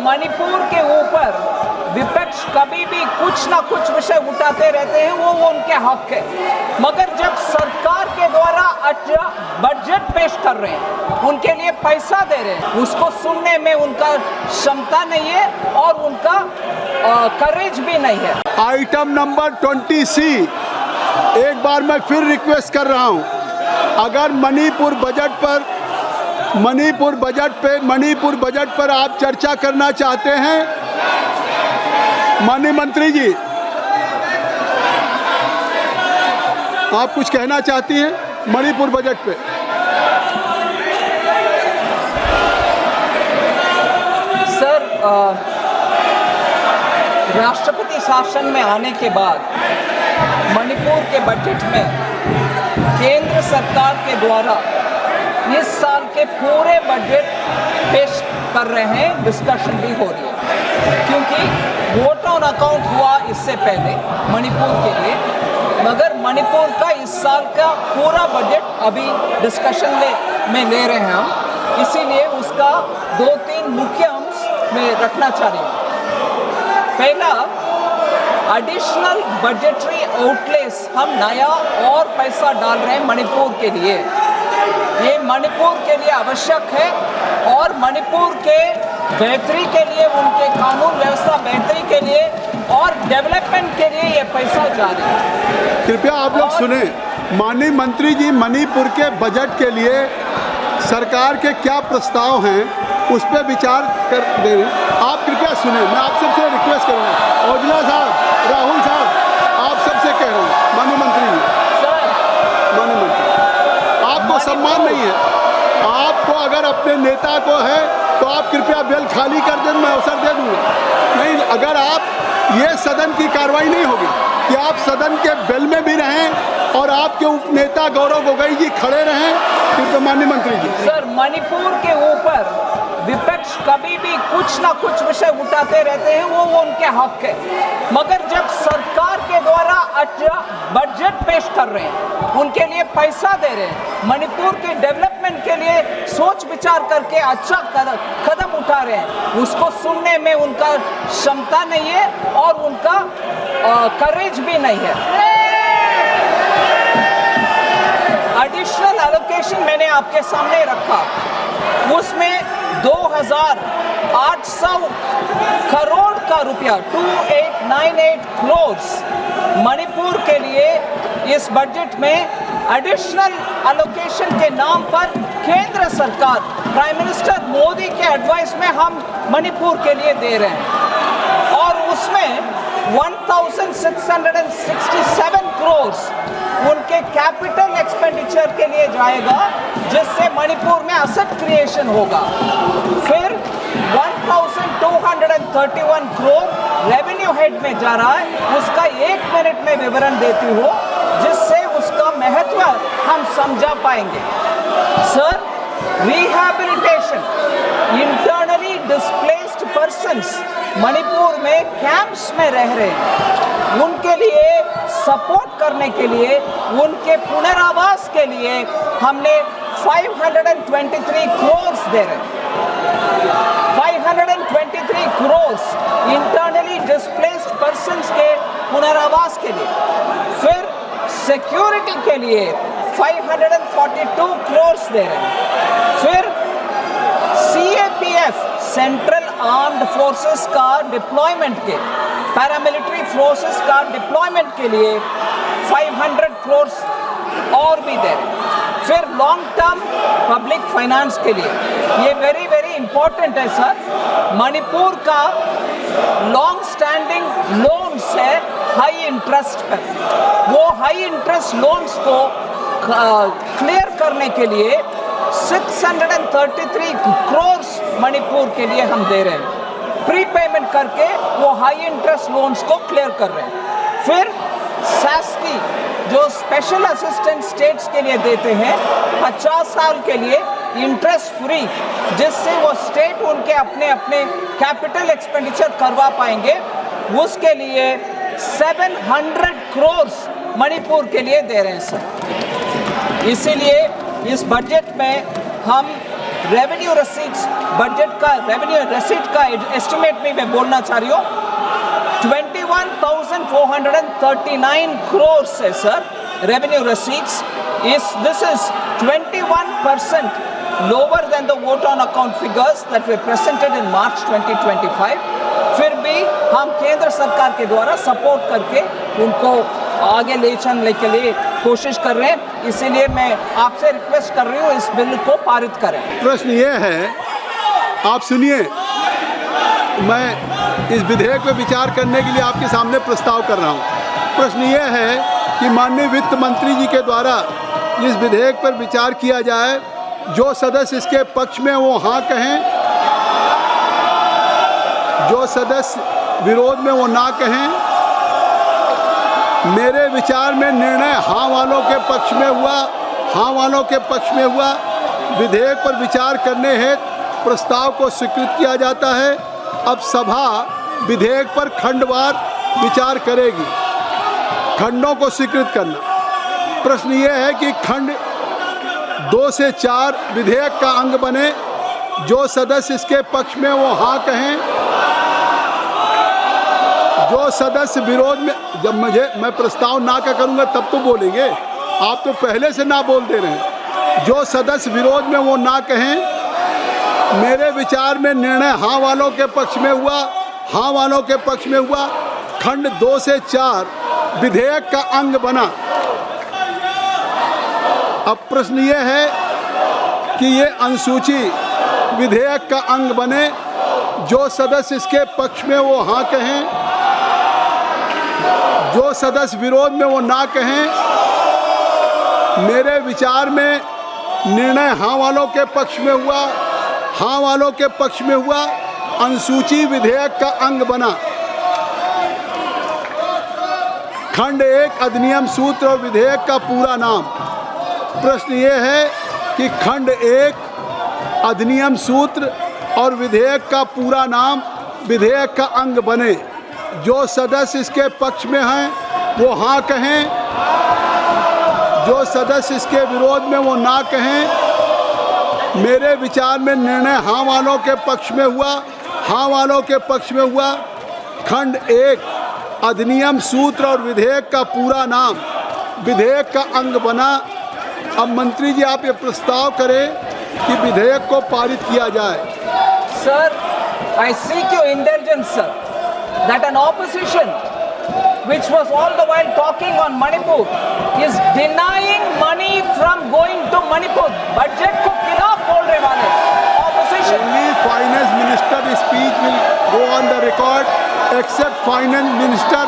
मणिपुर के ऊपर विपक्ष कभी भी कुछ ना कुछ विषय उठाते रहते हैं, वो उनके हक है। मगर जब सरकार के द्वारा बजट पेश कर रहे हैं, उनके लिए पैसा दे रहे हैं, उसको सुनने में उनका क्षमता नहीं है और उनका करेज भी नहीं है। आइटम नंबर 20C, एक बार मैं फिर रिक्वेस्ट कर रहा हूं, अगर मणिपुर बजट पर आप चर्चा करना चाहते हैं, माननीय मंत्री जी, आप कुछ कहना चाहती हैं मणिपुर बजट पे? सर, राष्ट्रपति शासन में आने के बाद मणिपुर के बजट में केंद्र सरकार के द्वारा इस साल के पूरे बजट पेश कर रहे हैं, डिस्कशन भी हो रही है, क्योंकि वोट ऑन अकाउंट हुआ इससे पहले मणिपुर के लिए, मगर मणिपुर का इस साल का पूरा बजट अभी डिस्कशन में ले रहे हैं हम, इसीलिए उसका 2-3 मुख्य अंश में रखना चाह रही हूँ। पहला, एडिशनल बजटरी आउटलेस, हम नया और पैसा डाल रहे हैं मणिपुर के लिए। ये मणिपुर के लिए आवश्यक है और मणिपुर के बेहतरी के लिए, उनके कानून व्यवस्था बेहतरी के लिए और डेवलपमेंट के लिए ये पैसा जारी है। कृपया आप लोग सुने, माननीय मंत्री जी मणिपुर के बजट के लिए सरकार के क्या प्रस्ताव हैं उस पर विचार कर दे रहे हैं। आप कृपया सुने, मैं आप सबसे रिक्वेस्ट करूँगा, औजला साहब, राहुल साहब, आप सबसे कह रहे हैं, माननीय मंत्री जी, माननीय मंत्री, आपको सम्मान नहीं है, आपको अगर अपने नेता को है तो आप कृपया बेल खाली कर दें, मैं अवसर दे दूँगा। नहीं, अगर आप, ये सदन की कार्रवाई नहीं होगी कि आप सदन के बेल में भी रहें और आपके उपनेता गौरव गोगोई जी खड़े रहें। कृपया माननीय मंत्री जी। सर, मणिपुर के ऊपर विपक्ष कभी भी कुछ ना कुछ विषय उठाते रहते हैं, वो उनके हक है, मगर जब सरकार के द्वारा बजट पेश कर रहे हैं, उनके लिए पैसा दे रहे हैं, मणिपुर के डेवलपमेंट के लिए सोच विचार करके अच्छा कदम उठा रहे हैं, उसको सुनने में उनका क्षमता नहीं है और उनका करेज भी नहीं है। एडिशनल एलोकेशन मैंने आपके सामने रखा, उसमें 2,800 करोड़ का रुपया, 2898 करोड़ मणिपुर के लिए इस बजट में एडिशनल एलोकेशन के नाम पर केंद्र सरकार, प्राइम मिनिस्टर मोदी के एडवाइस में हम मणिपुर के लिए दे रहे हैं, और उसमें 1,667 करोड़ उनके कैपिटल एक्सपेंडिचर के लिए जाएगा, जिससे मणिपुर में एसेट क्रिएशन होगा। फिर 1,231 करोड़ रेवेन्यू हेड में जा रहा है, उसका 1 मिनट में विवरण देती हूँ, जिससे उसका महत्व हम समझा पाएंगे। Sir, rehabilitation, internally displaced persons Manipur में कैंप्स में रह रहे हैं, उनके लिए सपोर्ट करने के लिए, उनके पुनरावास के लिए हमने 523 करोड़ दे रहे हैं। 523 करोड़ इंटरनली डिस्प्लेस्ड पर्सन्स के पुनरावास के लिए। फिर सिक्योरिटी के लिए 542 करोड़ दे रहे हैं। फिर CAPF, सेंट्रल आर्म्ड फोर्सेस का डिप्लॉयमेंट के, पैरामिलिट्री फोर्सेस का डिप्लॉयमेंट के लिए 500 करोड़ और भी दे रहे हैं। फिर लॉन्ग टर्म पब्लिक फाइनेंस के लिए, ये वेरी वेरी इंपॉर्टेंट है सर, मणिपुर का लॉन्ग स्टैंडिंग लोन्स है हाई इंटरेस्ट पर, वो हाई इंटरेस्ट लोन्स को क्लियर करने के लिए 633 करोड़ मणिपुर के लिए हम दे रहे हैं, प्रीपेमेंट करके वो हाई इंटरेस्ट लोन्स को क्लियर कर रहे हैं। फिर SASKI जो स्पेशल असिस्टेंट स्टेट्स के लिए देते हैं 50 साल के लिए इंटरेस्ट फ्री, जिससे वो स्टेट उनके अपने अपने कैपिटल एक्सपेंडिचर करवा पाएंगे, उसके लिए 700 करोड़ मणिपुर के लिए दे रहे हैं सर। इसीलिए इस बजट में हम रेवेन्यू रसीट्स बजट का रेवेन्यू रसीट का एस्टिमेट भी मैं बोलना चाह रही हूँ 21,439 crores है sir revenue रसीट्स this is 21% lower than the vote on account figures that were presented in March 2025. फिर भी हम केंद्र सरकार के द्वारा सपोर्ट करके उनको आगे ले चलने के लिए कोशिश कर रहे हैं, इसीलिए मैं आपसे रिक्वेस्ट कर रही हूँ इस बिल को पारित करें। प्रश्न ये है, आप सुनिए, मैं इस विधेयक पे विचार करने के लिए आपके सामने प्रस्ताव कर रहा हूँ। प्रश्न ये है कि माननीय वित्त मंत्री जी के द्वारा इस विधेयक पर विचार किया जाए, जो सदस्य इसके पक्ष में वो हाँ कहें, जो सदस्य विरोध में वो ना कहें। मेरे विचार में निर्णय हाँ वालों के पक्ष में हुआ, हाँ वालों के पक्ष में हुआ। विधेयक पर विचार करने हेतु प्रस्ताव को स्वीकृत किया जाता है। अब सभा विधेयक पर खंडवार विचार करेगी, खंडों को स्वीकृत करना। प्रश्न ये है कि खंड 2 से 4 विधेयक का अंग बने, जो सदस्य इसके पक्ष में वो हाँ कहें, जो सदस्य विरोध में, जब मैं प्रस्ताव ना का करूँगा तब तो बोलेंगे, आप तो पहले से ना बोल दे रहे हैं। जो सदस्य विरोध में वो ना कहें। मेरे विचार में निर्णय हाँ वालों के पक्ष में हुआ, हाँ वालों के पक्ष में हुआ। खंड 2 से 4 विधेयक का अंग बना। अब प्रश्न ये है कि ये अनुसूची विधेयक का अंग बने, जो सदस्य इसके पक्ष में वो हाँ कहें, जो सदस्य विरोध में वो ना कहें। मेरे विचार में निर्णय हाँ वालों के पक्ष में हुआ, हाँ वालों के पक्ष में हुआ। अनुसूची विधेयक का अंग बना। खंड 1 अधिनियम सूत्र और विधेयक का पूरा नाम। प्रश्न ये है कि खंड 1 अधिनियम सूत्र और विधेयक का पूरा नाम विधेयक का अंग बने। जो सदस्य इसके पक्ष में हैं वो हाँ कहें, जो सदस्य इसके विरोध में वो ना कहें। मेरे विचार में निर्णय हाँ वालों के पक्ष में हुआ, हाँ वालों के पक्ष में हुआ। खंड 1 अधिनियम सूत्र और विधेयक का पूरा नाम विधेयक का अंग बना। अब मंत्री जी आप ये प्रस्ताव करें कि विधेयक को पारित किया जाए। Sir, I seek your indulgence, sir, that an opposition which was all the while talking on Manipur is denying money from going to Manipur. Budget को खिलाफ बोल रहे वाले opposition. Only finance minister speech will go on the record. Except finance minister,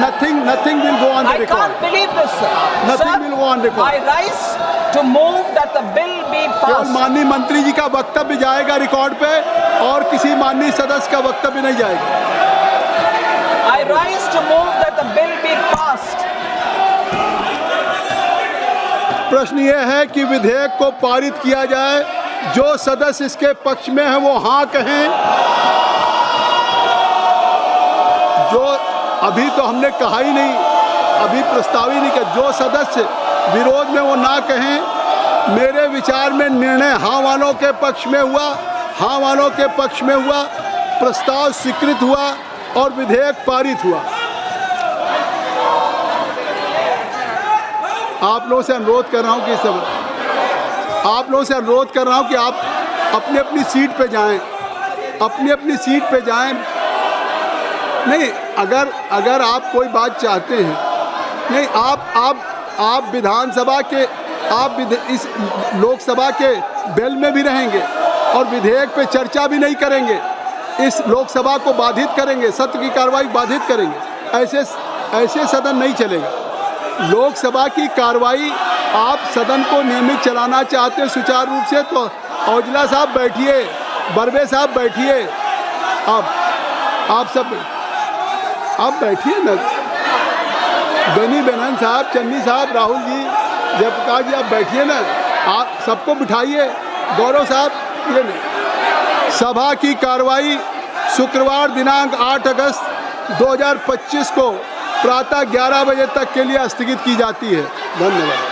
nothing will go on the record. I can't believe this, sir. Nothing Sir, will go on record. I rise to move that the bill be केवल passed. माननीय मंत्री जी का वक्तव्य जाएगा record पे और किसी माननीय सदस्य का वक्तव्य नहीं जाएगा। I rise to move that the bill be passed. प्रश्न ये है कि विधेयक को पारित किया जाए। जो सदस्य इसके पक्ष में है वो हाँ कहें। जो अभी तो हमने कहा ही नहीं, अभी प्रस्ताव ही नहीं किया। जो सदस्य विरोध में वो ना कहें। मेरे विचार में निर्णय हाँ वालों के पक्ष में हुआ, हाँ वालों के पक्ष में हुआ। प्रस्ताव स्वीकृत हुआ और विधेयक पारित हुआ। आप लोगों से अनुरोध कर रहा हूं कि आप अपनी अपनी सीट पे जाएं, अपनी अपनी सीट पे जाएं। नहीं, अगर आप कोई बात चाहते हैं, नहीं, आप विधानसभा के, इस लोकसभा के बेल में भी रहेंगे और विधेयक पे चर्चा भी नहीं करेंगे। इस लोकसभा को बाधित करेंगे, सत्र की कार्रवाई बाधित करेंगे। ऐसे सदन नहीं चलेगा। लोकसभा की कार्रवाई आप सदन को नियमित चलाना चाहते हैं सुचारू रूप से, तो औजला साहब बैठिए, बर्वे साहब बैठिए, आप सब आप बैठिए ना। बेनी बेनन साहब, चन्नी साहब, राहुल जी, जयप्रकाश जी, आप बैठिए ना। आप सबको बिठाइए। गौरव साहब, ये नहीं। सभा की कार्रवाई शुक्रवार दिनांक 8 अगस्त 2025 को प्रातः 11 बजे तक के लिए स्थगित की जाती है। धन्यवाद।